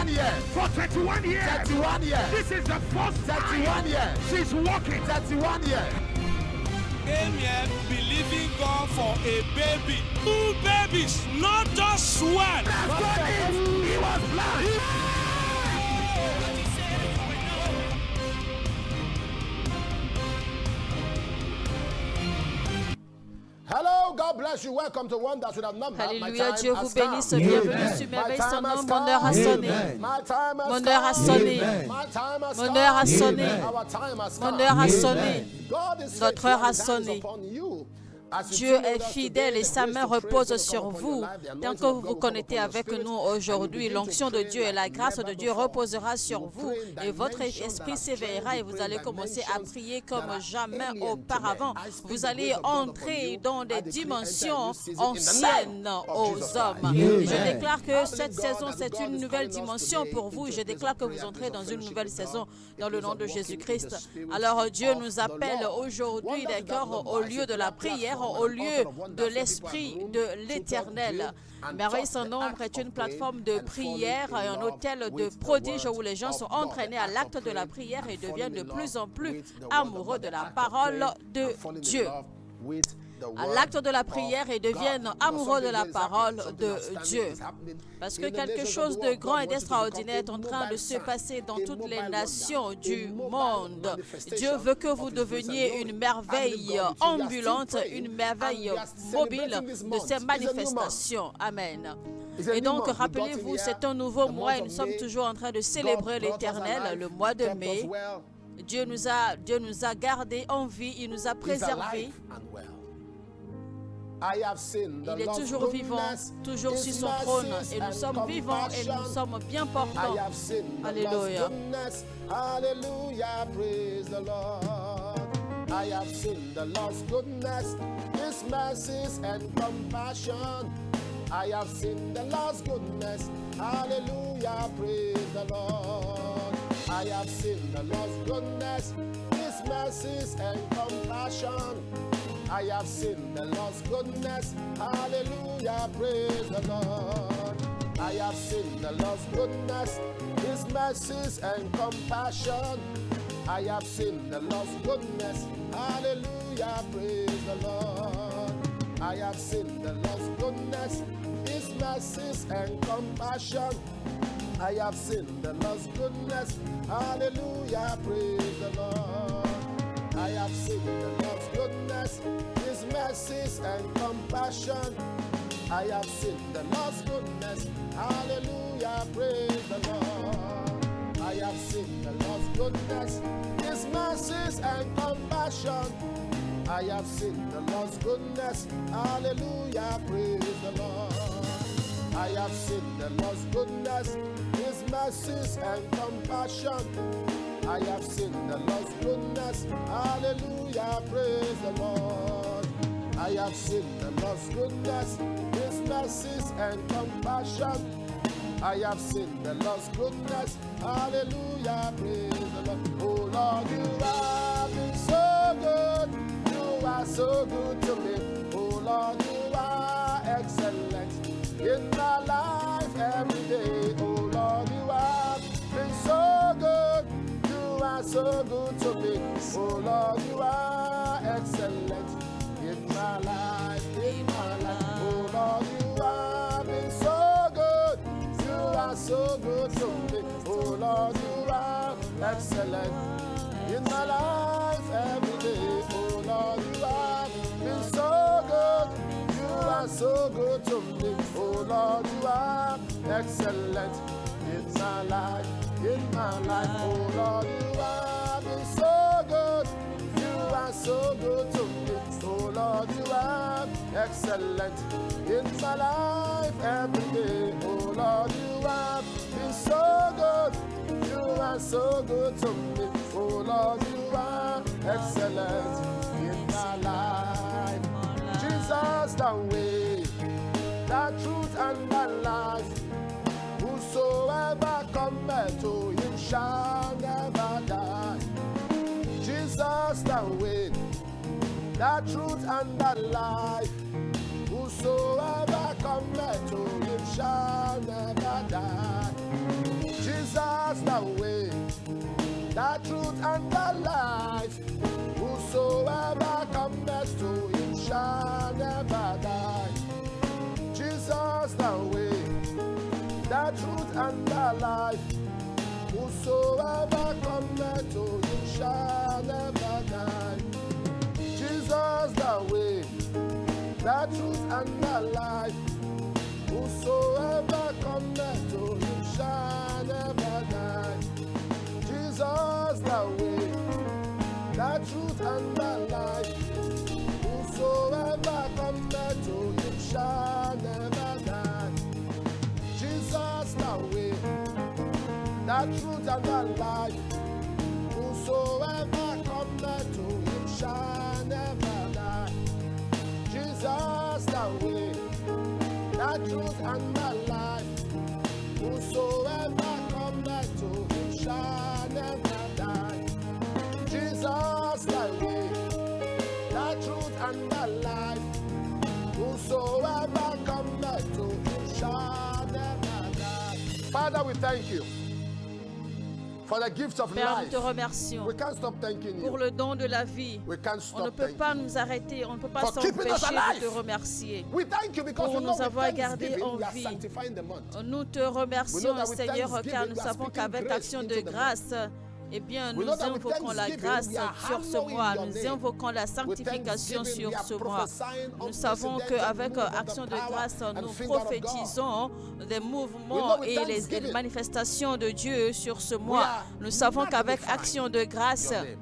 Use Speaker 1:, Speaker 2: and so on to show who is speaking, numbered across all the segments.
Speaker 1: 31 years.
Speaker 2: For 31 years.
Speaker 1: 31 years.
Speaker 2: This is the first
Speaker 1: 31
Speaker 2: time
Speaker 1: years.
Speaker 2: she's walking.
Speaker 1: 31 years.
Speaker 3: Came here believing God for a baby. 2 babies, not just one.
Speaker 2: That's what it is. He was blind.
Speaker 1: Hello, God bless you. Welcome to Wonders Without Number.
Speaker 4: Alléluia, Dieu vous bénisse. Bienvenue sur Merveille sans nom. Mon heure a sonné. Mon heure a sonné. Mon heure a sonné. Mon heure a sonné. Notre heure a sonné. Dieu est fidèle et sa main repose sur vous. Tant que vous vous connectez avec nous aujourd'hui, l'onction de Dieu et la grâce de Dieu reposera sur vous et votre esprit s'éveillera et vous allez commencer à prier comme jamais auparavant. Vous allez entrer dans des dimensions anciennes aux hommes. Je déclare que cette saison, c'est une nouvelle dimension pour vous. Je déclare que vous entrez dans une nouvelle saison dans le nom de Jésus-Christ. Alors Dieu nous appelle aujourd'hui, d'accord, au lieu de la prière, au lieu de l'Esprit de l'Éternel. Merveille sans nombre est une plateforme de prière et un hôtel de prodiges où les gens sont entraînés à l'acte de la prière et deviennent de plus en plus amoureux de la parole de Dieu. À l'acte de la prière et deviennent amoureux de la parole de Dieu. Parce que quelque chose de grand et d'extraordinaire est en train de se passer dans toutes les nations du monde. Dieu veut que vous deveniez une merveille ambulante, une merveille mobile de ces manifestations. Amen. Et donc, rappelez-vous, c'est un nouveau mois et nous sommes toujours en train de célébrer l'Éternel, le mois de mai. Dieu nous a gardés en vie, il nous a préservés. Il est toujours vivant, toujours sur son trône, et nous sommes vivants et nous sommes bien portants. Alléluia.
Speaker 1: Hallelujah, praise the Lord. I have seen the Lord's goodness, His mercies and compassion. I have seen the Lord's goodness. Hallelujah, praise the Lord. I have seen the Lord's goodness, His mercies and compassion. I have seen the Lord's goodness. Hallelujah, praise the Lord. I have seen the Lord's goodness, His mercies and compassion. I have seen the Lord's goodness. Hallelujah, praise the Lord. I have seen the Lord's goodness, His mercies and compassion. I have seen the Lord's goodness. Hallelujah, praise the Lord. I have seen the Lord's goodness, His mercies and compassion. I have seen the Lord's goodness. Hallelujah, praise the Lord. I have seen the Lord's goodness, His mercies and compassion. I have seen the Lord's goodness. Hallelujah, praise the Lord. I have seen the Lord's goodness, His mercies and compassion. I have seen the Lord's goodness. Hallelujah, praise the Lord. I have seen the Lord's goodness, His mercies and compassion. I have seen the Lord's goodness. Hallelujah, praise the Lord. Oh Lord, you have been so good. You are so good to me. Oh Lord, you are excellent in my life every day. Oh Lord, you have been so good. You are so good to me. Oh Lord, you are excellent in my life, in my life. Oh Lord, you have been so good. You are so good to me. Oh Lord, you are excellent in my life every day. Oh Lord, you have been so good. You are so good to me. Oh Lord, you are excellent in my life, in my life. Oh Lord, you have been so good. You are so good to me. Oh Lord, you are excellent in my life every day. Oh Lord, you have been so good. You are so good to me. Oh Lord, you are excellent in my life. Jesus, the way, the truth, and the life. Whosoever cometh to Him shall never die. Jesus, the way, the truth, and the life. Whosoever cometh to Him shall never die. Jesus the way, the truth and the life. Whosoever cometh to him shall never die. Jesus the way, the truth and the life. Whosoever cometh to him shall never die. Jesus the way, the truth and the life. Whosoever cometh to him shall never die. Jesus the way, the truth and the life. Whosoever cometh to him shall never die. Jesus the way, the truth and the life. Whosoever cometh to him shall never die. Jesus the way, the truth and the life. Whosoever cometh to him shall never die. Jesus the way, the truth and the life. Whosoever cometh to him shall never die. Father, we thank you for the gift of
Speaker 4: Père, nous
Speaker 1: life.
Speaker 4: te remercions
Speaker 1: We can't stop thanking
Speaker 4: pour
Speaker 1: you.
Speaker 4: le don de la vie.
Speaker 1: We can't
Speaker 4: On ne
Speaker 1: stop
Speaker 4: peut
Speaker 1: thanking
Speaker 4: pas
Speaker 1: you.
Speaker 4: nous arrêter, on ne peut pas
Speaker 1: For keeping us
Speaker 4: s'empêcher
Speaker 1: alive.
Speaker 4: de te remercier.
Speaker 1: We thank you because
Speaker 4: Pour
Speaker 1: we know
Speaker 4: nous avoir
Speaker 1: with
Speaker 4: gardés
Speaker 1: thanksgiving
Speaker 4: en
Speaker 1: we are
Speaker 4: vie.
Speaker 1: sanctifying the month.
Speaker 4: Nous te remercions,
Speaker 1: that with
Speaker 4: Seigneur, car
Speaker 1: thanksgiving,
Speaker 4: nous
Speaker 1: we are
Speaker 4: savons
Speaker 1: speaking
Speaker 4: qu'avec
Speaker 1: grace
Speaker 4: action
Speaker 1: into
Speaker 4: de
Speaker 1: the
Speaker 4: grâce, eh bien,
Speaker 1: We
Speaker 4: nous
Speaker 1: know that with
Speaker 4: invoquons la
Speaker 1: thanksgiving,
Speaker 4: grâce
Speaker 1: we are
Speaker 4: sur ce
Speaker 1: hallowing
Speaker 4: mois,
Speaker 1: your
Speaker 4: nous
Speaker 1: name.
Speaker 4: invoquons la
Speaker 1: With
Speaker 4: sanctification
Speaker 1: thanksgiving, we
Speaker 4: sur
Speaker 1: are
Speaker 4: ce mois.
Speaker 1: prophesying
Speaker 4: Nous savons qu'avec
Speaker 1: unprecedented
Speaker 4: action de
Speaker 1: move of the
Speaker 4: grâce,
Speaker 1: power and
Speaker 4: nous
Speaker 1: finger of God.
Speaker 4: prophétisons des
Speaker 1: We
Speaker 4: mouvements
Speaker 1: know with
Speaker 4: et les
Speaker 1: thanksgiving,
Speaker 4: manifestations de Dieu sur ce
Speaker 1: we
Speaker 4: mois.
Speaker 1: are
Speaker 4: Nous savons qu'avec
Speaker 1: magnifying
Speaker 4: action de grâce,
Speaker 1: your name.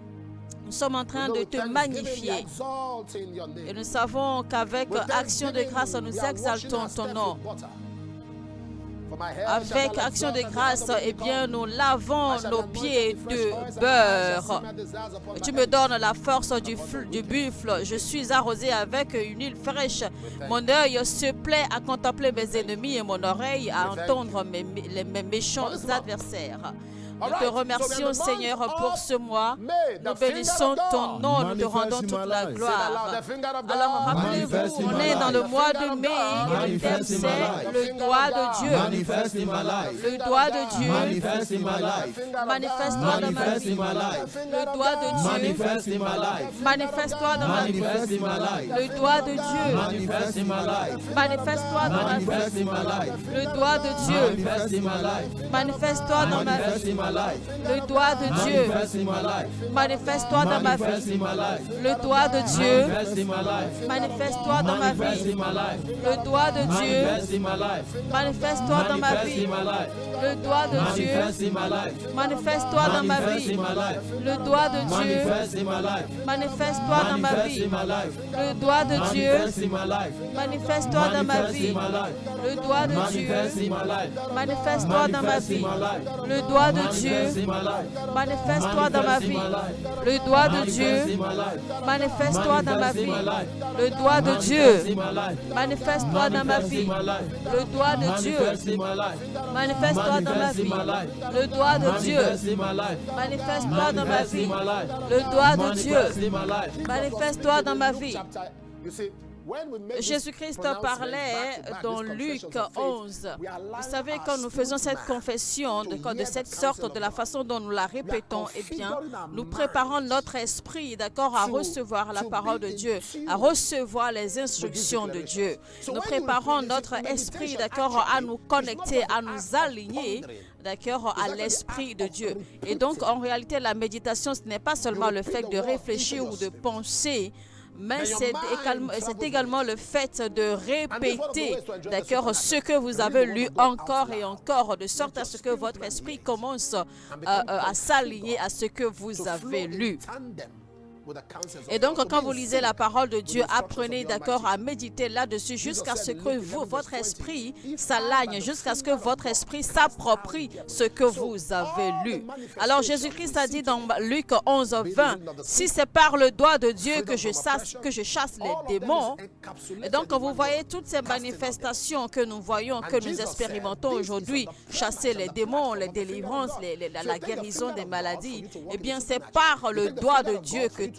Speaker 4: nous sommes en
Speaker 1: We
Speaker 4: train
Speaker 1: know
Speaker 4: de
Speaker 1: with
Speaker 4: te
Speaker 1: thanksgiving, we are
Speaker 4: magnifier.
Speaker 1: exalting your
Speaker 4: Et
Speaker 1: name.
Speaker 4: nous savons qu'avec
Speaker 1: With
Speaker 4: action de
Speaker 1: thanksgiving,
Speaker 4: grâce,
Speaker 1: we
Speaker 4: nous
Speaker 1: are washing
Speaker 4: exaltons
Speaker 1: our
Speaker 4: ton
Speaker 1: steps
Speaker 4: nom.
Speaker 1: with butter. For my hair
Speaker 4: Avec
Speaker 1: shall
Speaker 4: action de
Speaker 1: exalt and the
Speaker 4: grâce,
Speaker 1: heart of
Speaker 4: eh
Speaker 1: the
Speaker 4: bien,
Speaker 1: become.
Speaker 4: nous lavons
Speaker 1: I shall
Speaker 4: nos
Speaker 1: anoint
Speaker 4: pieds
Speaker 1: with fresh
Speaker 4: de
Speaker 1: oils, and my eyes shall
Speaker 4: beurre.
Speaker 1: see my desires upon
Speaker 4: Et
Speaker 1: my
Speaker 4: tu me
Speaker 1: head.
Speaker 4: donnes la force du buffle. Je suis arrosé avec une huile fraîche. Mon œil se plaît à contempler mes ennemis et mon oreille à entendre mes méchants adversaires. Nous te remercions, Seigneur, pour ce mois. Nous bénissons ton nom, nous te rendons toute la gloire. Alors, rappelez-vous, on est dans le mois de mai et le thème, c'est le doigt de Dieu.
Speaker 2: Manifest in my life.
Speaker 4: Le doigt de Dieu.
Speaker 2: Manifest in my life.
Speaker 4: Manifeste-toi dans ma
Speaker 2: Manifest
Speaker 4: vie.
Speaker 2: in my life.
Speaker 4: Le doigt de Dieu.
Speaker 2: Manifest in my life.
Speaker 4: Manifeste-toi dans ma vie.
Speaker 2: Manifest in my life.
Speaker 4: Le doigt de Dieu.
Speaker 2: Manifest in my life.
Speaker 4: Manifeste-toi dans ma
Speaker 2: Manifest
Speaker 4: vie.
Speaker 2: in my life.
Speaker 4: Le doigt de Dieu.
Speaker 2: Manifest in my life.
Speaker 4: Manifeste-toi dans ma
Speaker 2: Manifest
Speaker 4: vie.
Speaker 2: in my life.
Speaker 4: Le doigt de Dieu.
Speaker 2: Manifest in my life.
Speaker 4: Manifeste-toi dans ma
Speaker 2: Manifest
Speaker 4: vie.
Speaker 2: in my life.
Speaker 4: Le doigt de Dieu.
Speaker 2: Manifest in my life.
Speaker 4: Manifeste-toi dans ma
Speaker 2: Manifest
Speaker 4: vie.
Speaker 2: in my life.
Speaker 4: Le doigt de Dieu.
Speaker 2: Manifest in my life.
Speaker 4: Manifeste-toi dans ma
Speaker 2: Manifest
Speaker 4: vie.
Speaker 2: in my life.
Speaker 4: Le doigt de Dieu.
Speaker 2: Manifest in my life.
Speaker 4: Manifeste-toi dans ma
Speaker 2: Manifest
Speaker 4: vie.
Speaker 2: in my life.
Speaker 4: Le doigt de Dieu.
Speaker 2: Manifest in my life.
Speaker 4: Manifeste-toi dans ma
Speaker 2: Manifest
Speaker 4: vie.
Speaker 2: in my life.
Speaker 4: Le doigt de Dieu.
Speaker 2: Manifest in my life.
Speaker 4: Manifeste-toi dans ma
Speaker 2: Manifest
Speaker 4: vie.
Speaker 2: in my life.
Speaker 4: Le doigt de
Speaker 2: Manifest
Speaker 4: Dieu.
Speaker 2: in my life.
Speaker 4: Manifeste-toi dans ma
Speaker 2: Manifest in
Speaker 4: vie.
Speaker 2: my life.
Speaker 4: Le doigt de
Speaker 2: Manifest
Speaker 4: Dieu.
Speaker 2: in my life.
Speaker 4: Manifeste-toi dans ma
Speaker 2: Manifest in
Speaker 4: vie.
Speaker 2: my life.
Speaker 4: Le doigt de
Speaker 2: Manifest
Speaker 4: Dieu.
Speaker 2: in my life.
Speaker 4: Manifeste-toi dans ma
Speaker 2: Manifest in
Speaker 4: vie.
Speaker 2: my life.
Speaker 4: Le doigt de
Speaker 2: Manifest
Speaker 4: Dieu.
Speaker 2: in my life.
Speaker 4: Manifeste-toi dans ma
Speaker 2: Manifest in
Speaker 4: vie.
Speaker 2: my life.
Speaker 4: Le doigt de Dieu.
Speaker 2: Manifest in my life.
Speaker 4: Manifeste-toi dans ma
Speaker 2: Manifest in
Speaker 4: vie.
Speaker 2: my life.
Speaker 4: Le doigt de Dieu.
Speaker 2: Manifest in my life.
Speaker 4: Manifeste-toi dans ma
Speaker 2: Manifest in
Speaker 4: vie.
Speaker 2: my life.
Speaker 4: Le doigt de Dieu.
Speaker 2: Manifest in my life.
Speaker 4: Manifeste-toi dans ma vie.
Speaker 1: You see, when we make this
Speaker 4: Jésus-Christ
Speaker 1: pronouncement
Speaker 4: parlait
Speaker 1: back to back,
Speaker 4: dans
Speaker 1: these
Speaker 4: Luc
Speaker 1: confessions of faith,
Speaker 4: 11.
Speaker 1: we are allowing
Speaker 4: Vous savez,
Speaker 1: our
Speaker 4: quand nous faisons
Speaker 1: spirit
Speaker 4: cette
Speaker 1: man
Speaker 4: confession
Speaker 1: to
Speaker 4: de
Speaker 1: hear
Speaker 4: cette
Speaker 1: the
Speaker 4: sorte,
Speaker 1: counsel
Speaker 4: de la
Speaker 1: of
Speaker 4: façon dont nous la répétons, eh bien,
Speaker 1: configuring our
Speaker 4: nous
Speaker 1: minds
Speaker 4: préparons notre esprit, d'accord, à
Speaker 1: to-
Speaker 4: recevoir la
Speaker 1: to
Speaker 4: parole
Speaker 1: be
Speaker 4: de
Speaker 1: in
Speaker 4: Dieu,
Speaker 1: tune
Speaker 4: à recevoir les instructions de Dieu.
Speaker 1: So
Speaker 4: Nous
Speaker 1: when you
Speaker 4: préparons
Speaker 1: read this,
Speaker 4: notre
Speaker 1: meditation
Speaker 4: esprit, d'accord, à
Speaker 1: actually
Speaker 4: nous
Speaker 1: is
Speaker 4: connecter,
Speaker 1: not
Speaker 4: à
Speaker 1: just
Speaker 4: nous
Speaker 1: an act of
Speaker 4: aligner,
Speaker 1: pondering.
Speaker 4: d'accord, à
Speaker 1: It's actually
Speaker 4: l'esprit
Speaker 1: the
Speaker 4: de
Speaker 1: act of
Speaker 4: Dieu. Et
Speaker 1: repeating.
Speaker 4: donc, en réalité, la méditation, ce n'est pas seulement le
Speaker 1: repeat
Speaker 4: fait
Speaker 1: the
Speaker 4: de
Speaker 1: word
Speaker 4: réfléchir
Speaker 1: into
Speaker 4: ou
Speaker 1: your
Speaker 4: de
Speaker 1: spirit.
Speaker 4: penser, mais
Speaker 1: your
Speaker 4: c'est
Speaker 1: mind
Speaker 4: également,
Speaker 1: travels
Speaker 4: également le fait de répéter,
Speaker 1: ways to enjoy the
Speaker 4: d'accord, ce que vous
Speaker 1: Read
Speaker 4: avez
Speaker 1: the
Speaker 4: lu
Speaker 1: word of God
Speaker 4: encore
Speaker 1: out
Speaker 4: et
Speaker 1: loud.
Speaker 4: encore, de sorte à
Speaker 1: your
Speaker 4: ce que
Speaker 1: spirit
Speaker 4: votre
Speaker 1: man
Speaker 4: esprit
Speaker 1: lives
Speaker 4: commence
Speaker 1: become
Speaker 4: à s'aligner à ce que vous
Speaker 1: to flow
Speaker 4: avez
Speaker 1: in
Speaker 4: lu.
Speaker 1: tandem with the counsels of
Speaker 4: Et donc,
Speaker 1: God, to
Speaker 4: quand
Speaker 1: be
Speaker 4: vous
Speaker 1: in
Speaker 4: lisez
Speaker 1: sync
Speaker 4: la parole de Dieu,
Speaker 1: with the instructions
Speaker 4: apprenez,
Speaker 1: of the
Speaker 4: d'accord,
Speaker 1: Almighty.
Speaker 4: à méditer là-dessus jusqu'à ce
Speaker 1: said in
Speaker 4: que
Speaker 1: Luke
Speaker 4: vous,
Speaker 1: 11,
Speaker 4: votre
Speaker 1: verse 20,
Speaker 4: esprit
Speaker 1: if I,
Speaker 4: s'aligne,
Speaker 1: by the
Speaker 4: jusqu'à ce que
Speaker 1: finger of
Speaker 4: votre
Speaker 1: God,
Speaker 4: esprit
Speaker 1: cast
Speaker 4: s'approprie
Speaker 1: out
Speaker 4: ce que
Speaker 1: So,
Speaker 4: vous avez
Speaker 1: all
Speaker 4: lu.
Speaker 1: the manifestations
Speaker 4: Alors, Jésus-Christ a
Speaker 1: we
Speaker 4: dit
Speaker 1: see
Speaker 4: dans
Speaker 1: today,
Speaker 4: Luc 11, 20, si c'est par le doigt de Dieu que je chasse les démons. Et donc, vous voyez toutes ces manifestations que nous voyons, que nous expérimentons aujourd'hui, chasser les démons, les délivrances, la guérison des maladies, eh bien, c'est par le doigt de Dieu que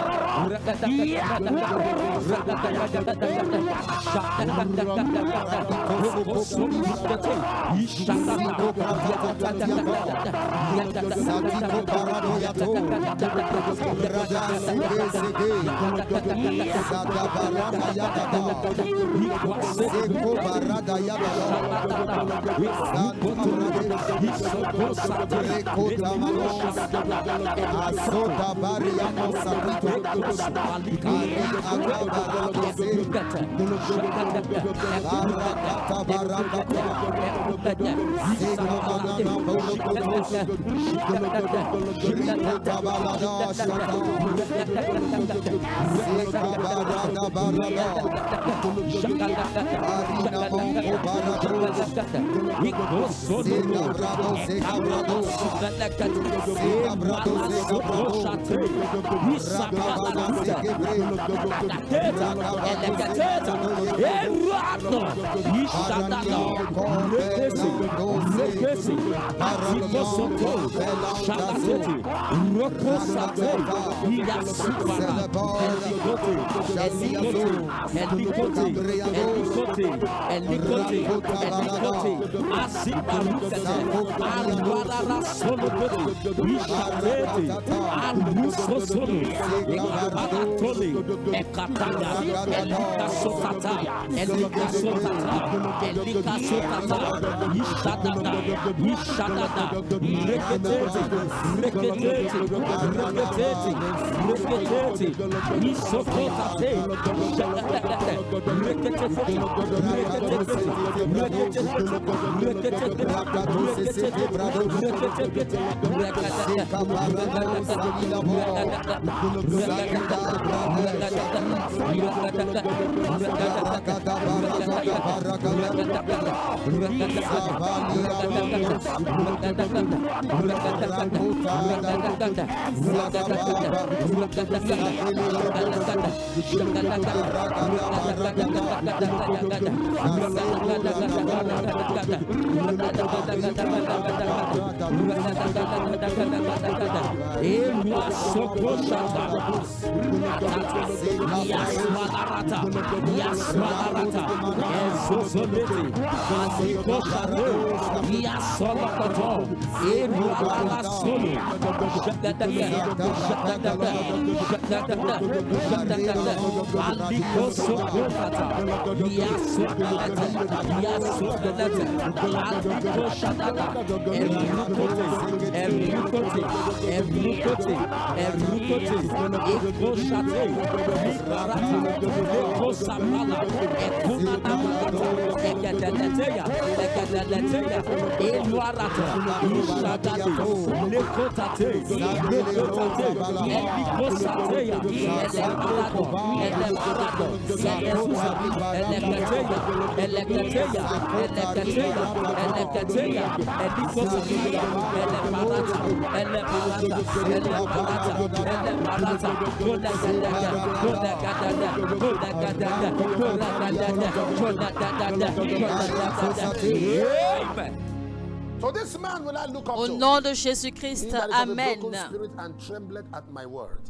Speaker 1: So this man will I look up
Speaker 4: Au
Speaker 1: to.
Speaker 4: nom de Jésus-Christ,
Speaker 1: He that is of a
Speaker 4: Amen.
Speaker 1: broken spirit and trembleth at my word.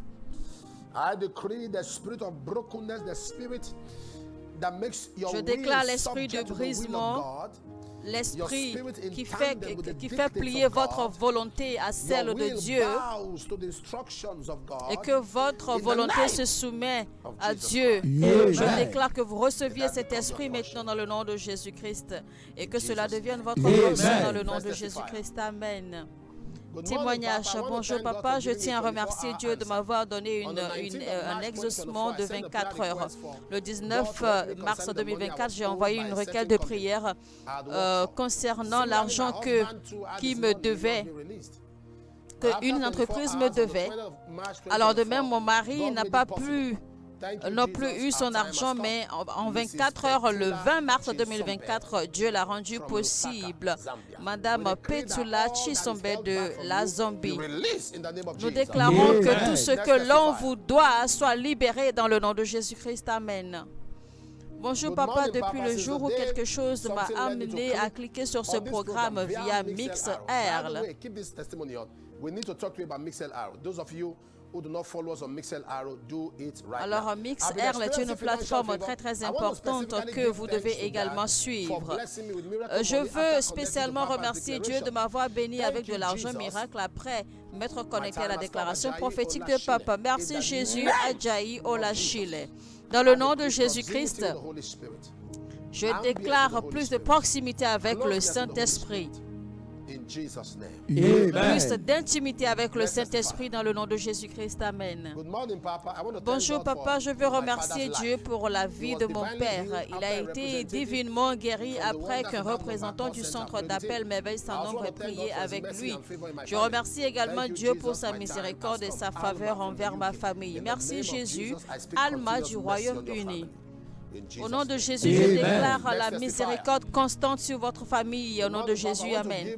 Speaker 1: I decree the spirit of brokenness, the spirit that makes your
Speaker 4: Je déclare
Speaker 1: will
Speaker 4: l'esprit de
Speaker 1: subject to the will of
Speaker 4: brisement,
Speaker 1: God.
Speaker 4: l'esprit qui fait plier votre volonté à celle de Dieu et que votre volonté se soumet à Dieu. Je déclare que vous receviez cet esprit maintenant dans le nom de Jésus-Christ et que cela devienne votre portion dans le nom de Jésus-Christ. Amen. Témoignage. Bonjour papa, je tiens à remercier Dieu de m'avoir donné un exaucement de 24 heures. Le 19 mars 2024, j'ai envoyé une requête de prière concernant l'argent qui me devait, qu'une entreprise me devait. Alors de même, mon mari n'a plus eu son argent, mais en 24 heures, le 20 mars 2024, Dieu l'a rendu possible. Madame Petula Chisombe de la Zambie. Nous déclarons que tout ce que l'on vous doit soit libéré dans le nom de Jésus-Christ. Amen. Bonjour papa, depuis le jour où quelque chose m'a amené à cliquer sur ce programme via MixLR.
Speaker 1: who do not follow us on MixLR, do it right
Speaker 4: Alors,
Speaker 1: now.
Speaker 4: MixLR est une plateforme très importante que vous devez également suivre. Je veux spécialement remercier Dieu de m'avoir béni avec de l'argent miracle après m'être connecté à la déclaration prophétique de Papa. Merci Jésus, Ajayi Olachile. Dans le nom de Jésus-Christ, je déclare plus de proximité avec le Saint-Esprit. Plus d'intimité avec le Saint-Esprit dans le nom de Jésus-Christ. Amen. Bonjour Papa, je veux remercier Dieu pour la vie de mon père. Il a été divinement guéri après qu'un représentant du centre d'appel m'éveille sans nombre et prié avec lui. Je remercie également Dieu pour sa miséricorde et sa faveur envers ma famille. Merci Jésus, Alma du Royaume-Uni. Au nom de Jésus, je déclare la miséricorde constante sur votre famille. Au nom de Jésus, Amen.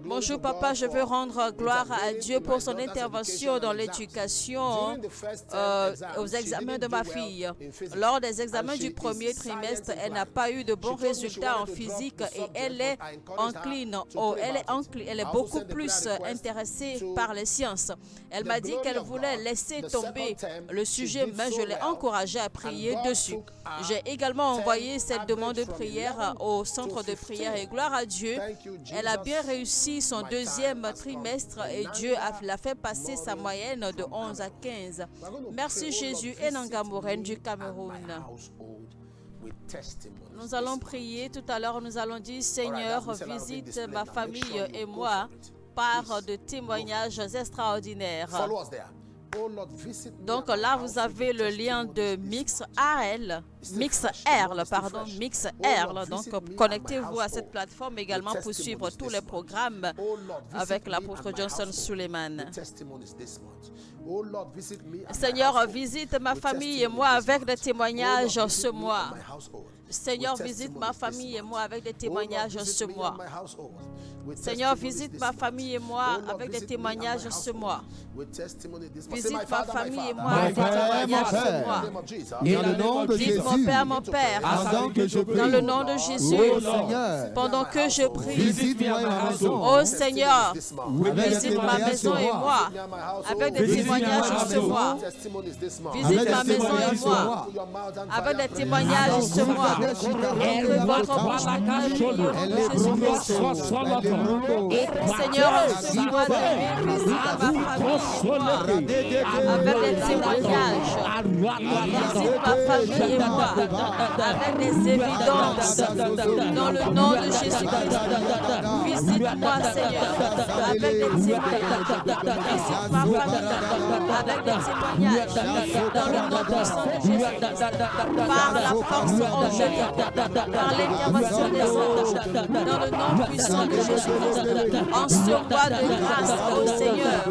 Speaker 4: Bonjour, Papa, je veux rendre gloire à Dieu pour son intervention dans l'éducation aux examens de ma fille. Lors des examens du premier trimestre, elle n'a pas eu de bons résultats en physique et elle est elle est beaucoup plus intéressée par les sciences. Elle m'a dit qu'elle voulait laisser tomber le sujet, mais je l'ai encouragée à prier dessus. J'ai également envoyé cette demande de prière au centre de prière et gloire à Dieu. Elle a bien réussi son deuxième trimestre et Dieu l'a fait passer sa moyenne de 11 à 15. Merci Jésus et Nangamoren du Cameroun. Nous allons prier. Tout à l'heure, nous allons dire, Seigneur, visite ma famille et moi par de témoignages extraordinaires. Donc là, vous avez le lien de MixRL. Donc, connectez-vous à cette plateforme également pour suivre tous les programmes avec l'apôtre Johnson Suleiman. Seigneur, visite ma famille et moi avec des témoignages ce mois. Seigneur, visite ma famille et moi avec des témoignages ce mois. Seigneur, visite ma famille et moi avec des témoignages ce mois. Visite ma famille et moi avec des témoignages ce mois.
Speaker 2: Dans le nom de Jésus.
Speaker 4: Mon Père, mon Père,
Speaker 2: Pendant que je prie.
Speaker 4: dans le nom de Jésus,
Speaker 2: Oh Seigneur,
Speaker 4: pendant que je prie,
Speaker 2: visite-moi et ma maison.
Speaker 4: oh Seigneur,
Speaker 2: Avec des
Speaker 4: visite ma
Speaker 2: témoignages
Speaker 4: maison
Speaker 2: ce
Speaker 4: et
Speaker 2: mois.
Speaker 4: moi avec des
Speaker 2: Visite
Speaker 4: témoignages
Speaker 2: ma
Speaker 4: ce
Speaker 2: maison.
Speaker 4: mois.
Speaker 2: Avec
Speaker 4: Visite
Speaker 2: des
Speaker 4: ma maison et
Speaker 2: témoignages ce
Speaker 4: moi
Speaker 2: mois.
Speaker 4: avec des témoignages ce mois. Que votre bouche Seigneur, ce mois de mai, visite ma famille et moi avec des témoignages. Visite ma famille et moi avec des évidences dans le nom de Jésus-Christ. Visite-moi, Seigneur, avec des témoignages. Visite ma famille avec des témoignages dans le nom puissant de Jésus. Par la force angélique, par l'intervention des anges, dans le nom puissant de Jésus-Christ. En ce mois de grâce, ô Seigneur.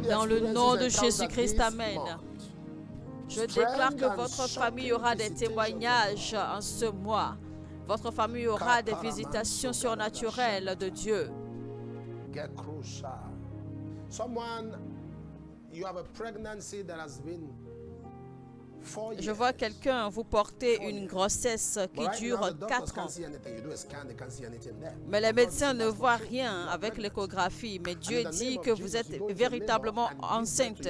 Speaker 4: Dans le nom de Jésus-Christ, amen. Je déclare que votre famille aura des témoignages en ce mois. Votre famille aura des visitations surnaturelles de Dieu. Je vois quelqu'un, vous portez une grossesse qui dure 4 ans. Mais les médecins ne voient rien avec l'échographie. Mais Dieu dit que vous êtes véritablement enceinte.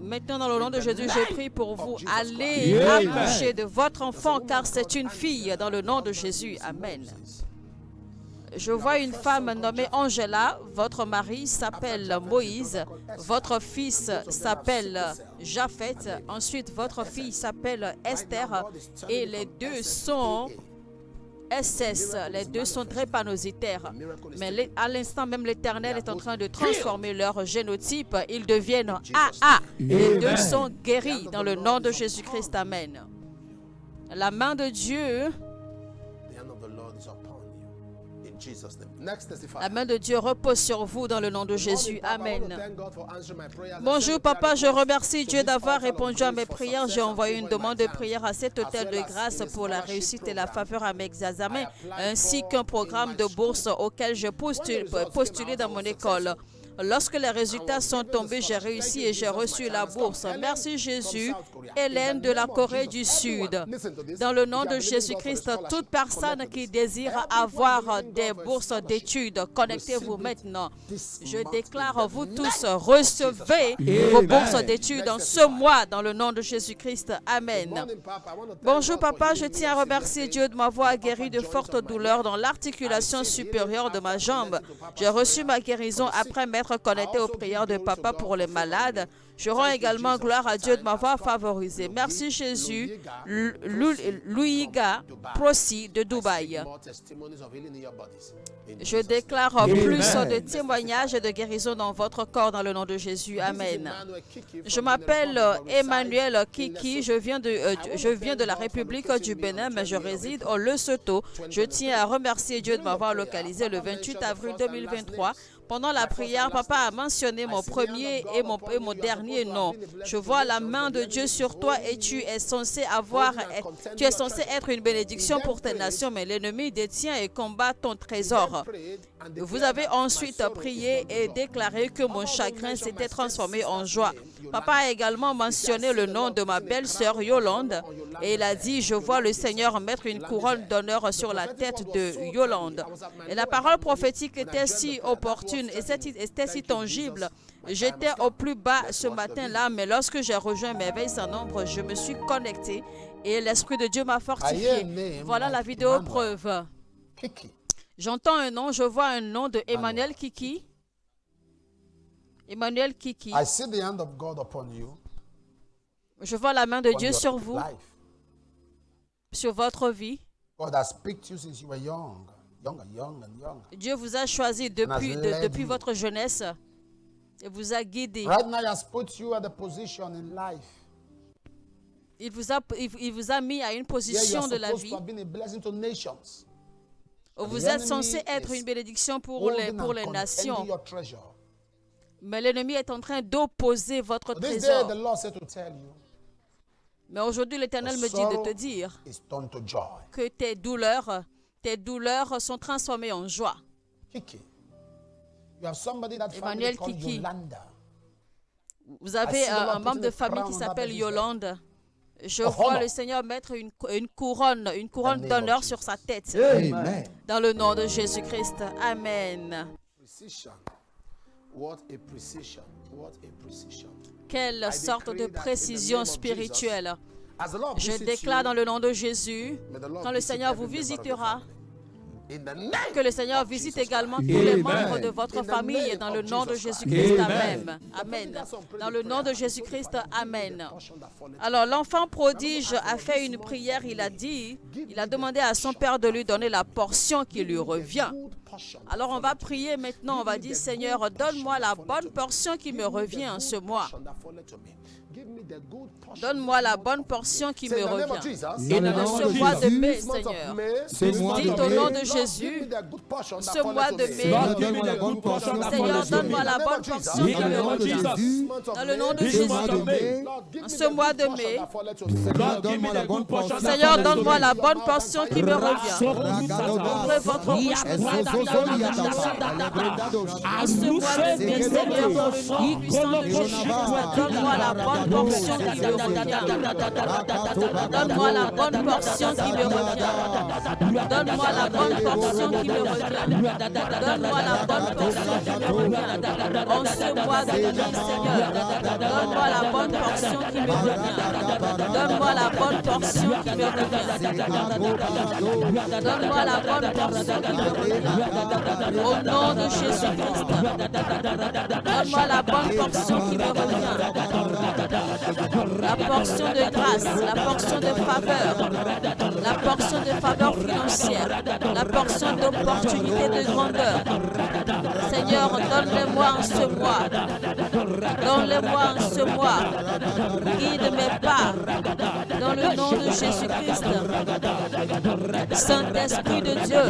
Speaker 4: Maintenant, dans le nom de Jésus, je prie pour vous. Allez accoucher de votre enfant, car c'est une fille, dans le nom de Jésus. Amen. Je vois une femme nommée Angela. Votre mari s'appelle Moïse. Votre fils s'appelle Japhet. Ensuite, votre fille s'appelle Esther. Et les deux sont SS. Les deux sont drépanocytaires. Mais à l'instant même, l'Éternel est en train de transformer leur génotype. Ils deviennent AA. Les deux sont guéris dans le nom de Jésus-Christ. Amen. La main de Dieu... La main de Dieu repose sur vous dans le nom de Jésus. Amen. Bonjour papa, je remercie Dieu d'avoir répondu à mes prières. J'ai envoyé une demande de prière à cet hôtel de grâce pour la réussite et la faveur à mes examens, ainsi qu'un programme de bourse auquel je postulé dans mon école. Lorsque les résultats sont tombés, j'ai réussi et j'ai reçu la bourse. Merci Jésus. Hélène de la Corée du Sud. Dans le nom de Jésus-Christ, toute personne qui désire avoir des bourses d'études, connectez-vous maintenant. Je déclare, vous tous, recevez vos bourses d'études en ce mois dans le nom de Jésus-Christ. Amen. Bonjour papa, je tiens à remercier Dieu de m'avoir guéri de fortes douleurs dans l'articulation supérieure de ma jambe. J'ai reçu ma guérison après m'être connecté aux prières de papa pour les malades. Je rends également gloire à Dieu de m'avoir favorisé. Merci Jésus. Louiga Prosi de Dubaï. Je déclare plus de témoignages et de guérison dans votre corps dans le nom de Jésus. Amen. Je m'appelle Emmanuel Kiki. Je viens de la République du Bénin, mais je réside au Lesotho. Je tiens à remercier Dieu de m'avoir localisé le 28 avril 2023. Pendant la prière, papa a mentionné mon premier et mon dernier nom. Je vois la main de Dieu sur toi et tu es censé être une bénédiction pour tes nations, mais l'ennemi détient et combat ton trésor. Vous avez ensuite prié et déclaré que mon chagrin s'était transformé en joie. Papa a également mentionné le nom de ma belle-sœur Yolande et il a dit, je vois le Seigneur mettre une couronne d'honneur sur la tête de Yolande. Et la parole prophétique était si opportune et c'était si tangible. J'étais au plus bas ce matin-là, mais lorsque j'ai rejoint mes veilles sans nombre, je me suis connecté et l'Esprit de Dieu m'a fortifié. Voilà la vidéo preuve. J'entends un nom, je vois un nom de Emmanuel Kiki. Emmanuel Kiki.
Speaker 1: I see the hand of God upon you.
Speaker 4: Je vois la main de Dieu sur vous, sur votre vie.
Speaker 1: God has picked you since you were young, young and young.
Speaker 4: Dieu vous a choisi depuis votre jeunesse et vous a guidé.
Speaker 1: Right now, he has put you at a position in life.
Speaker 4: Il vous a mis à une position de la vie où vous êtes censé être une bénédiction pour les nations. Mais l'ennemi est en train d'opposer votre trésor. Mais aujourd'hui, l'Éternel me dit de te dire que tes douleurs sont transformées en joie. Emmanuel Kiki, vous avez un membre de famille qui s'appelle Yolande. Je vois le Seigneur mettre une couronne d'honneur sur sa tête.
Speaker 2: Amen.
Speaker 4: Dans le nom de Jésus-Christ. Amen. Quelle sorte de précision spirituelle. Je déclare dans le nom de Jésus, quand le Seigneur vous visitera, que le Seigneur visite également tous les membres de votre famille dans le nom de Jésus-Christ. Amen. Amen. Dans le nom de Jésus-Christ. Amen. Alors, l'enfant prodige a fait une prière. Il a demandé à son père de lui donner la portion qui lui revient. Alors, on va prier maintenant. On va dire, Seigneur, donne-moi la bonne portion qui me revient en ce mois. Donne-moi la bonne portion qui me revient. Et dans ce mois de mai, Seigneur, dites au nom de Jésus, ce mois de mai, Seigneur, donne-moi la bonne portion qui me revient. Dans le nom de Jésus, ce mois de mai, Seigneur, donne-moi la bonne portion qui me revient. Ouvrez votre bouche pour ce mois de mai, Seigneur, dans le nom puissant de Jésus, donne-moi la bonne portion qui me revient. Donne-moi la bonne portion qui me revient. Donne-moi la bonne portion qui me revient. Donne-moi la bonne portion qui me revient. En ce mois de mai, Seigneur, donne-moi la bonne portion qui me revient. Donne-moi la bonne portion qui me revient. Donne-moi la bonne portion qui me revient. Au nom de Jésus-Christ, donne-moi la bonne portion qui me revient. La portion de grâce, la portion de faveur, la portion de faveur financière, la portion d'opportunité de grandeur. Seigneur, donne-les-moi en ce mois. Donne-les-moi en ce mois. Guide mes pas dans le nom de Jésus-Christ. Saint-Esprit de Dieu.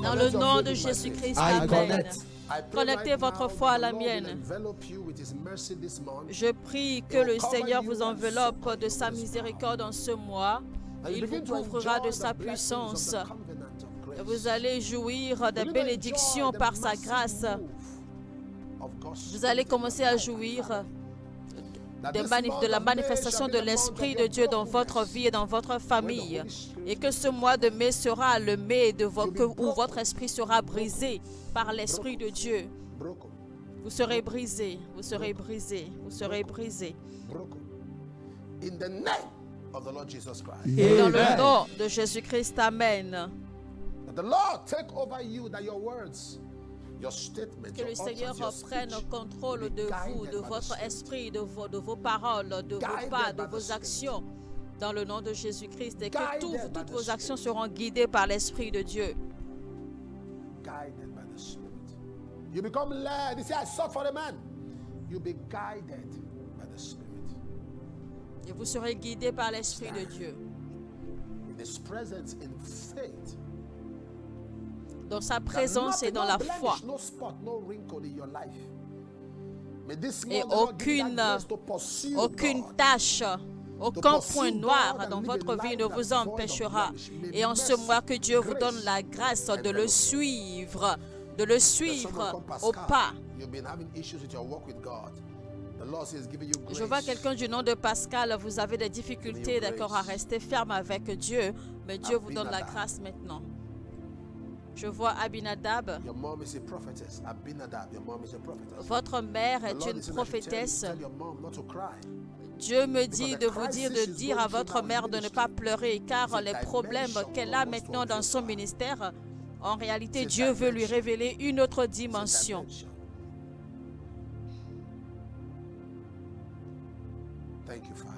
Speaker 4: Dans le nom de Jésus-Christ, Amen. Connectez votre foi à la mienne. Je prie que le Seigneur vous enveloppe de sa miséricorde en ce mois. Il vous couvrira de sa puissance. Vous allez jouir des bénédictions par sa grâce. Vous allez commencer à jouir de la manifestation de l'Esprit de Dieu dans votre vie et dans votre famille. Et que ce mois de mai sera le mai où votre esprit sera brisé par l'Esprit de Dieu. Vous serez brisé, vous serez brisé, vous serez brisé.
Speaker 1: Of the Lord Jesus Christ.
Speaker 4: Dans le nom de Jésus-Christ, Amen.
Speaker 1: The Lord take over you, that your words, your statements,
Speaker 4: que le Seigneur prenne contrôle de vous, de votre esprit, de vos paroles, de vos pas, de vos actions, dans le nom de Jésus-Christ, et que toutes vos actions seront guidées par l'Esprit de Dieu.
Speaker 1: Guided by the Spirit. You become led. You say, I sought for a man. You'll be guided by the Spirit.
Speaker 4: Et vous serez guidés par l'Esprit de Dieu. Dans sa présence et dans la foi. Et aucune tâche, aucun point noir dans votre vie ne vous empêchera. Et en ce mois, que Dieu vous donne la grâce de le suivre au pas. Je vois quelqu'un du nom de Pascal, vous avez des difficultés, d'accord, à rester ferme avec Dieu, mais Dieu vous donne la grâce maintenant. Je vois Abinadab. Votre mère est une prophétesse. Dieu me dit de dire à votre mère de ne pas pleurer, car les problèmes qu'elle a maintenant dans son ministère, en réalité, Dieu veut lui révéler une autre dimension.
Speaker 1: Thank you, Father.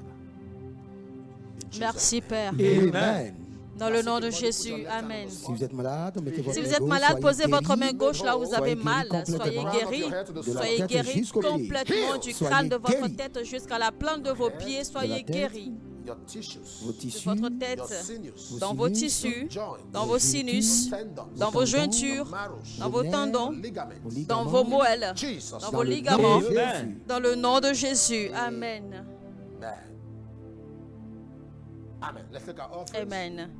Speaker 1: In
Speaker 4: Merci,
Speaker 1: Jesus'
Speaker 4: Père.
Speaker 2: Amen.
Speaker 4: Dans le nom de Jésus. Amen.
Speaker 2: Si vous êtes malade, mettez votre
Speaker 4: Si
Speaker 2: main
Speaker 4: vous êtes
Speaker 2: gauche,
Speaker 4: malade,
Speaker 2: soyez
Speaker 4: posez votre
Speaker 2: guéri.
Speaker 4: main gauche là où vous avez
Speaker 2: Soyez
Speaker 4: mal.
Speaker 2: guéri
Speaker 4: Soyez
Speaker 2: complètement.
Speaker 4: guéri.
Speaker 2: De la
Speaker 4: Soyez
Speaker 2: tête
Speaker 4: guéri
Speaker 2: jusqu'aux pieds.
Speaker 4: complètement du
Speaker 2: Soyez
Speaker 4: crâne de votre
Speaker 2: guéri.
Speaker 4: tête jusqu'à la plante de vos pieds. Soyez
Speaker 2: tête.
Speaker 4: guéri.
Speaker 1: Your tissues,
Speaker 2: Vos
Speaker 4: De
Speaker 2: tissus,
Speaker 4: votre
Speaker 1: your
Speaker 4: tête,
Speaker 1: sinews,
Speaker 4: dans vos
Speaker 2: sinus,
Speaker 4: tissus,
Speaker 1: joints,
Speaker 4: dans vos sinus,
Speaker 1: tendons,
Speaker 4: dans vos jointures,
Speaker 1: marrows,
Speaker 4: dans vos tendons,
Speaker 1: ligaments.
Speaker 2: vos
Speaker 4: dans
Speaker 2: ligaments,
Speaker 4: vos moelles,
Speaker 1: Jesus.
Speaker 4: dans
Speaker 2: dans
Speaker 4: vos
Speaker 2: le nom
Speaker 4: ligaments,
Speaker 2: de Jésus.
Speaker 4: dans le nom de Jésus. Amen.
Speaker 1: Amen. Amen. Let's take our offerings.
Speaker 4: Amen.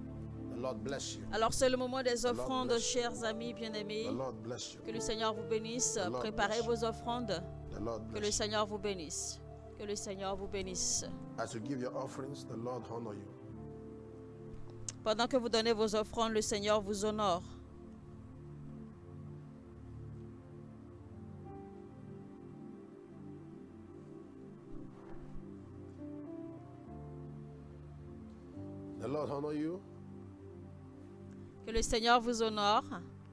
Speaker 1: The Lord bless you.
Speaker 4: Alors c'est le moment des offrandes, chers amis bien-aimés.
Speaker 1: The Lord bless you.
Speaker 4: Que le Seigneur vous bénisse. Préparez vos offrandes.
Speaker 1: The Lord
Speaker 4: Que le
Speaker 1: bless you.
Speaker 4: Seigneur vous bénisse. Que le Seigneur vous bénisse.
Speaker 1: As you give your offerings, the Lord honor you.
Speaker 4: Pendant que vous donnez vos offrandes, le Seigneur vous honore.
Speaker 1: The Lord honor you.
Speaker 4: Que le Seigneur vous honore.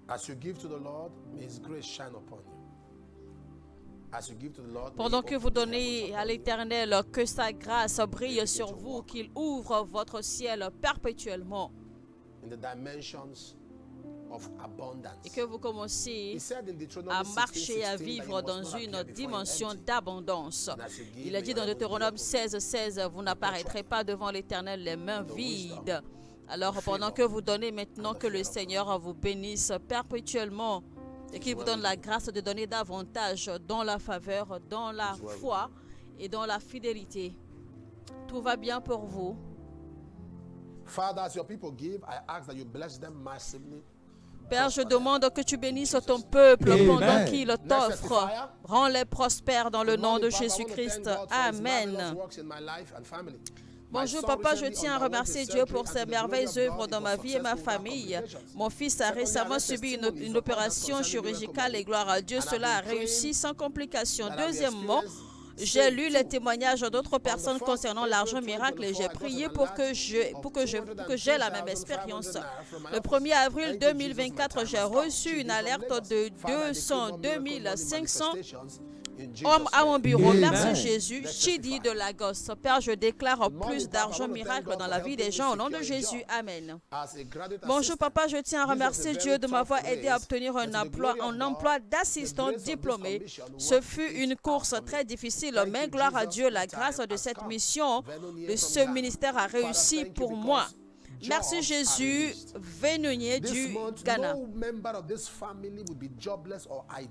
Speaker 1: As you give to the Lord, may His grace shine upon you. As you give to the Lord, may
Speaker 4: Pendant
Speaker 1: He
Speaker 4: que
Speaker 1: open
Speaker 4: vous
Speaker 1: the
Speaker 4: donnez
Speaker 1: heavens
Speaker 4: à
Speaker 1: upon
Speaker 4: l'Éternel, que sa grâce brille sur vous, qu'il ouvre votre ciel perpétuellement
Speaker 1: you in the dimensions of abundance.
Speaker 4: et que vous commenciez
Speaker 1: He said in Deuteronomy
Speaker 4: à
Speaker 1: 16,
Speaker 4: marcher, à
Speaker 1: 16,
Speaker 4: vivre
Speaker 1: that you
Speaker 4: dans
Speaker 1: must not
Speaker 4: une
Speaker 1: appear before him
Speaker 4: dimension
Speaker 1: empty.
Speaker 4: d'abondance.
Speaker 1: And as you give,
Speaker 4: Il a
Speaker 1: may
Speaker 4: dit
Speaker 1: your
Speaker 4: dans
Speaker 1: heavens be
Speaker 4: Deutéronome
Speaker 1: open.
Speaker 4: 16, vous n'apparaîtrez pas devant l'Éternel les mains vides. Alors pendant que vous donnez maintenant, que le Seigneur vous bénisse perpétuellement et qu'il vous donne la grâce de donner davantage dans la faveur, dans la foi et dans la fidélité. Tout va bien pour vous.
Speaker 1: Father, as your people give, I ask that you bless them massively.
Speaker 4: Père, je demande que tu bénisses ton peuple
Speaker 2: Amen.
Speaker 4: pendant qu'il t'offre. Rends-les prospères dans le nom de Jésus-Christ. Amen. Bonjour papa, je tiens à remercier Dieu pour ses merveilleuses œuvres dans ma vie et ma famille. Mon fils a récemment subi une opération chirurgicale et gloire à Dieu, cela a réussi sans complication. Deuxièmement, j'ai lu les témoignages d'autres personnes concernant l'argent miracle et j'ai prié pour que j'ai la même expérience. Le 1er avril 2024, j'ai reçu une alerte de 202 500 hommes à mon bureau.
Speaker 2: Amen.
Speaker 4: Merci Jésus. Chidi de Lagos. Père, je déclare plus d'argent miracle dans la vie des gens au nom de Jésus. Amen. Bonjour papa, je tiens à remercier Dieu de m'avoir aidé à obtenir un emploi d'assistant diplômé. Ce fut une course très difficile, mais gloire à Dieu, la grâce de cette mission, de ce ministère a réussi pour moi. Merci Jésus, Vénonier du Ghana.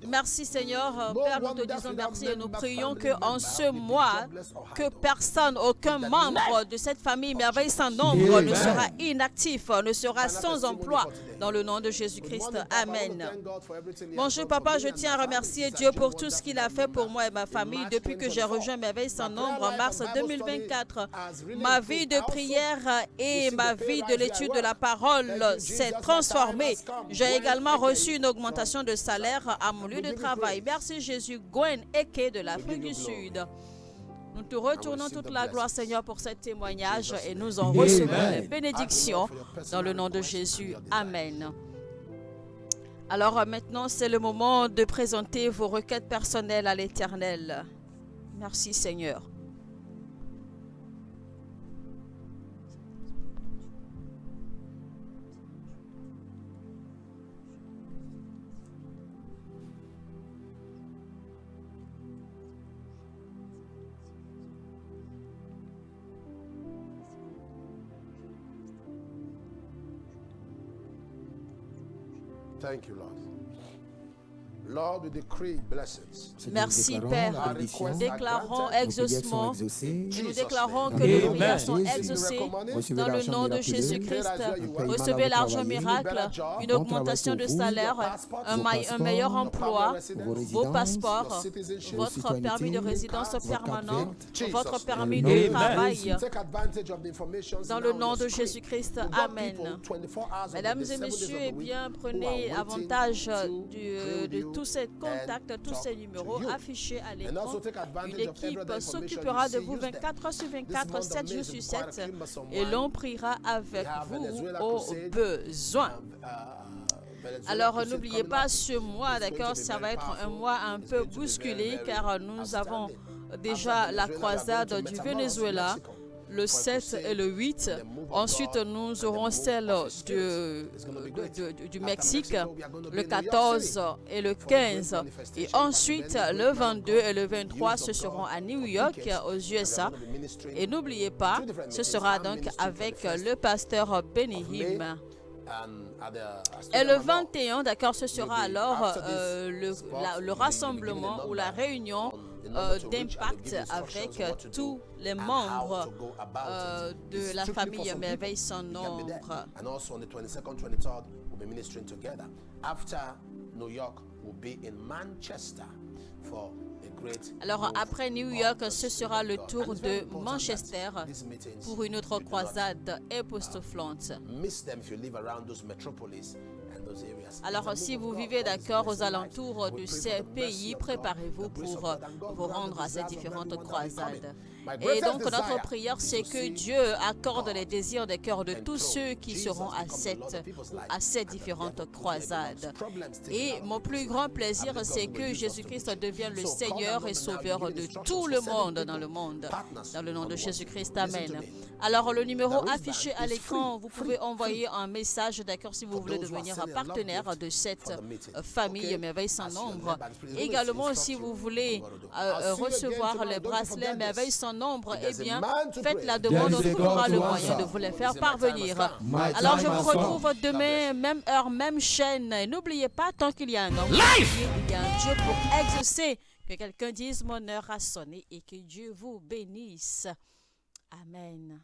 Speaker 4: Merci Seigneur, Père, nous te disons merci et nous prions qu'en ce mois, que personne, aucun membre de cette famille merveille sans nombre ne sera inactif, ne sera sans emploi, dans le nom de Jésus-Christ. Amen. Bonjour papa, je tiens à remercier Dieu pour tout ce qu'il a fait pour moi et ma famille depuis que j'ai rejoint Merveille sans nombre en mars 2024. Ma vie de prière et ma vie de l'étude de la parole s'est transformée. J'ai également reçu une augmentation de salaire à mon lieu de travail. Merci Jésus. Gwen Eke de l'Afrique du Sud. Nous te retournons toute la gloire, Seigneur, pour ce témoignage et nous en recevons les bénédictions dans le nom de Jésus. Amen. Alors maintenant, c'est le moment de présenter vos requêtes personnelles à l'Éternel. Merci Seigneur.
Speaker 1: Thank you, Lord. Lord, we decree blessings.
Speaker 4: Merci
Speaker 2: Nous
Speaker 4: Père.
Speaker 2: déclarons la bénédiction.
Speaker 4: Nous déclarons
Speaker 2: Nos prières
Speaker 4: exaucement.
Speaker 2: sont exaucées.
Speaker 4: Nous déclarons que
Speaker 2: Dans le
Speaker 4: nos
Speaker 2: nom de
Speaker 4: prières sont
Speaker 2: Jésus.
Speaker 4: exaucées
Speaker 2: Recevez
Speaker 4: dans le
Speaker 2: l'argent
Speaker 4: nom de
Speaker 2: miraculeux.
Speaker 4: Jésus-Christ.
Speaker 2: Un paiement
Speaker 4: Recevez
Speaker 2: là où
Speaker 4: l'argent
Speaker 2: travaillez.
Speaker 4: miracle, une
Speaker 2: Bon
Speaker 4: augmentation de
Speaker 2: travail pour vous.
Speaker 4: salaire, un meilleur emploi,
Speaker 2: Vos
Speaker 4: vos
Speaker 2: résidences,
Speaker 4: passeports, votre
Speaker 2: citoyenneté,
Speaker 4: permis de résidence
Speaker 2: votre
Speaker 4: permanent,
Speaker 1: carte
Speaker 4: votre
Speaker 1: verte.
Speaker 4: permis
Speaker 2: Dans le
Speaker 4: de
Speaker 2: nom de
Speaker 4: travail.
Speaker 1: Take advantage of the information
Speaker 4: Dans le nom de Jésus-Christ. Amen. Mesdames et messieurs, eh bien, prenez avantage de tous ces contacts, tous ces numéros affichés à l'écran. Une équipe s'occupera de vous 24 heures sur 24, 7 jours sur 7, et l'on priera avec vous au besoin. Alors n'oubliez pas ce mois, d'accord, ça va être un mois un peu bousculé car nous avons déjà la croisade du Venezuela, le 7 et le 8. Ensuite, nous aurons celle du Mexique, le 14 et le 15. Et ensuite, le 22 et le 23, ce seront à New York, aux USA. Et n'oubliez pas, ce sera donc avec le pasteur Benny Hinn. Et le 21, d'accord, ce sera alors le rassemblement ou la réunion d'impact avec tous les membres de la famille Merveille sans nombre. Alors après New York, ce sera le tour de Manchester pour une autre croisade époustouflante. Alors si vous vivez d'accord aux alentours de ces pays, préparez-vous pour vous rendre à ces différentes croisades. Et donc notre prière, c'est que Dieu accorde les désirs des cœurs de tous ceux qui seront à ces différentes croisades. Et mon plus grand plaisir, c'est que Jésus-Christ devienne le Seigneur et Sauveur de tout le monde, dans le nom de Jésus-Christ. Amen. Alors le numéro affiché à l'écran, vous pouvez envoyer un message, d'accord, si vous voulez devenir un partenaire de cette famille Merveille sans nombre. Également, si vous voulez recevoir les bracelets Merveille sans nombre, eh bien, faites la demande, on trouvera le moyen de vous les faire parvenir. Alors, je vous retrouve demain, même heure, même chaîne. N'oubliez pas, tant qu'il y a un homme, il y a un Dieu pour exaucer. Que quelqu'un dise, mon heure a sonné et que Dieu vous bénisse. Amen.